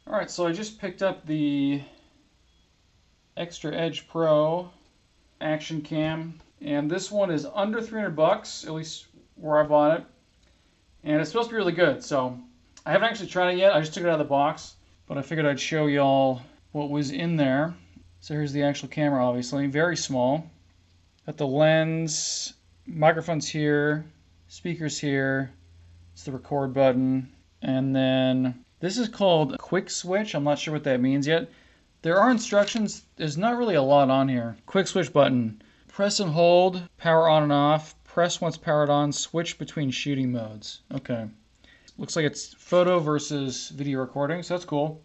Alright, so I just picked up the Xtra Edge Pro action cam, and this one is under 300 bucks, at least where I bought it, and it's supposed to be really good. So I haven't actually tried it yet. I just took it out of the box, but I figured I'd show y'all what was in there. So here's the actual camera, obviously, very small. Got the lens, microphones here, speakers here. It's the record button, and then this is called Quick Switch. I'm not sure what that means yet. There are instructions. There's not really a lot on here. Quick switch button. Press and hold, power on and off. Press once powered on, switch between shooting modes. Okay. Looks like it's photo versus video recording, so that's cool.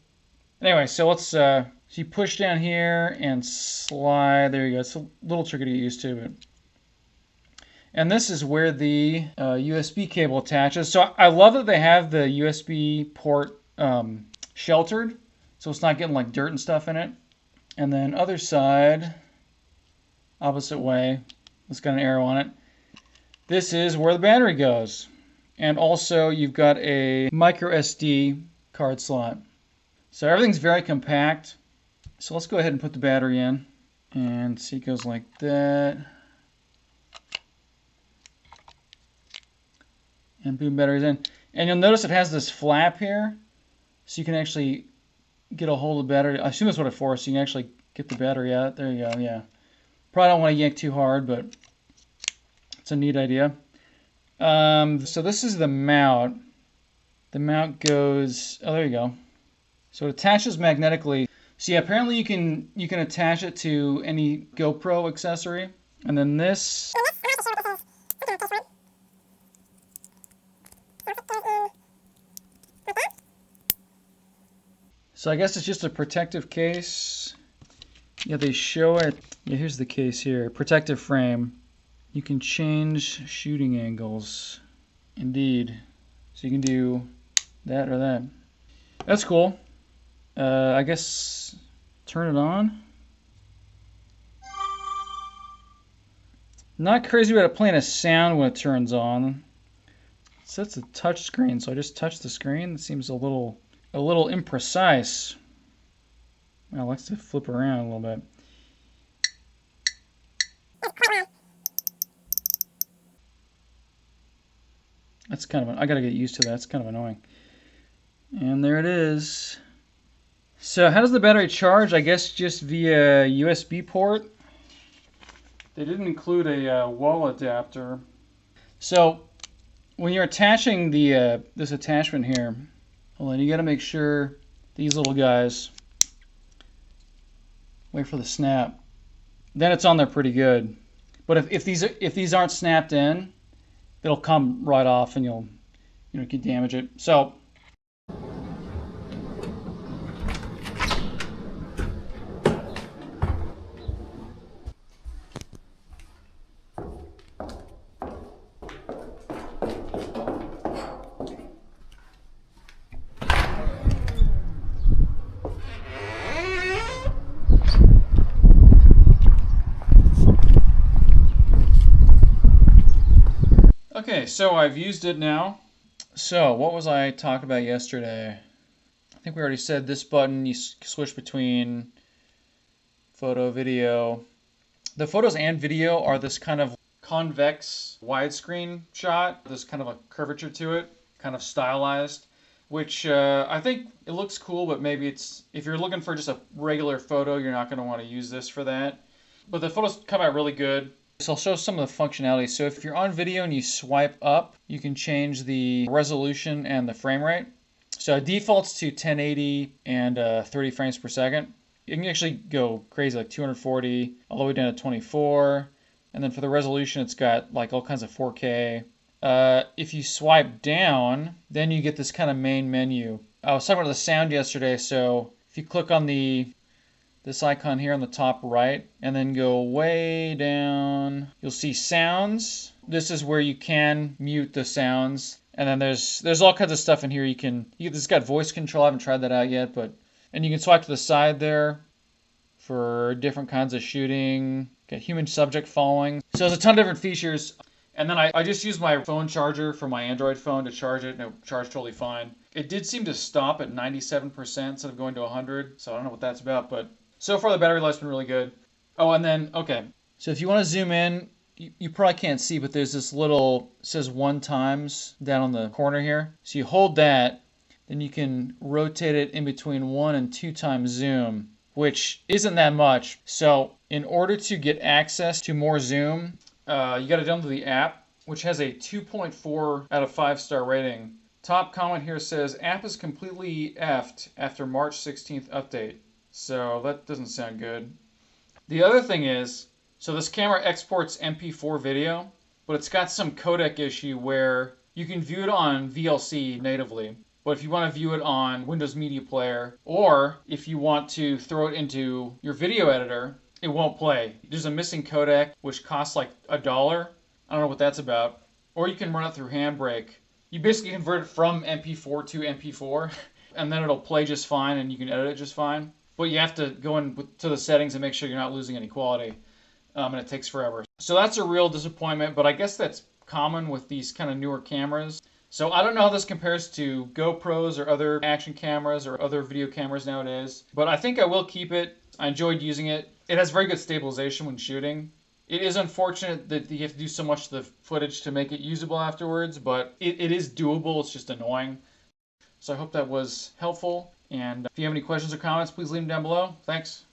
Anyway, so let's, so you push down here and slide. There you go. It's a little tricky to get used to, but. And this is where the USB cable attaches. So I love that they have the USB port sheltered, so it's not getting like dirt and stuff in it. And then other side, opposite way, it's got an arrow on it. This is where the battery goes. And also you've got a micro SD card slot. So everything's very compact. So let's go ahead and put the battery in. And see, it goes like that. And boom, battery's in. And you'll notice it has this flap here, so you can actually get a hold of the battery. I assume that's what it's for, so you can actually get the battery out. There you go, yeah. Probably don't want to yank too hard, but it's a neat idea. So this is the mount. The mount goes, oh, there you go. So it attaches magnetically. So yeah, apparently you can attach it to any GoPro accessory. And then this. So I guess it's just a protective case. Yeah, they show it. Yeah, here's the case here. Protective frame. You can change shooting angles. Indeed. So you can do that or that. That's cool. I guess turn it on. Not crazy about it playing a sound when it turns on. It sets a touch screen, so I just touch the screen. It seems a little imprecise. I like to flip around a little bit. That's kind of, I gotta get used to that. It's kind of annoying. And there it is. So how does the battery charge? I guess just via USB port. They didn't include a wall adapter. So when you're attaching the this attachment here, hold on, you got to make sure these little guys, wait for the snap, then it's on there pretty good. But if these aren't snapped in, it'll come right off and you can damage it. So okay, so I've used it now. So what was I talking about yesterday? I think we already said this button, you switch between photo, video. The photos and video are this kind of convex widescreen shot. There's kind of a curvature to it, kind of stylized, which I think it looks cool, but maybe if you're looking for just a regular photo, you're not going to want to use this for that. But the photos come out really good. So I'll show some of the functionality. So if you're on video and you swipe up, you can change the resolution and the frame rate. So it defaults to 1080 and 30 frames per second. You can actually go crazy, like 240 all the way down to 24. And then for the resolution, it's got like all kinds of 4K. If you swipe down, then you get this kind of main menu. I was talking about the sound yesterday, so if you click on this icon here on the top right, and then go way down, you'll see sounds. This is where you can mute the sounds. And then there's all kinds of stuff in here. This has got voice control. I haven't tried that out yet, and you can swipe to the side there for different kinds of shooting. Got human subject following. So there's a ton of different features. And then I just use my phone charger for my Android phone to charge it, and it charged totally fine. It did seem to stop at 97% instead of going to 100, so I don't know what that's about, but so far the battery life's been really good. Oh, and then, okay. So if you want to zoom in, you probably can't see, but there's this little, says 1x down on the corner here. So you hold that, then you can rotate it in between 1 and 2x zoom, which isn't that much. So in order to get access to more zoom, you got to download the app, which has a 2.4 out of 5-star rating. Top comment here says, app is completely effed after March 16th update. So that doesn't sound good. The other thing is, so this camera exports MP4 video, but it's got some codec issue where you can view it on VLC natively. But if you want to view it on Windows Media Player, or if you want to throw it into your video editor, it won't play. There's a missing codec, which costs like $1. I don't know what that's about. Or you can run it through Handbrake. You basically convert it from MP4 to MP4, and then it'll play just fine, and you can edit it just fine. But you have to go into the settings and make sure you're not losing any quality, and it takes forever. So that's a real disappointment, but I guess that's common with these kind of newer cameras. So I don't know how this compares to GoPros or other action cameras or other video cameras nowadays, but I think I will keep it. I enjoyed using it. It has very good stabilization when shooting. It is unfortunate that you have to do so much of the footage to make it usable afterwards, but it is doable. It's just annoying. So I hope that was helpful. And if you have any questions or comments, please leave them down below. Thanks.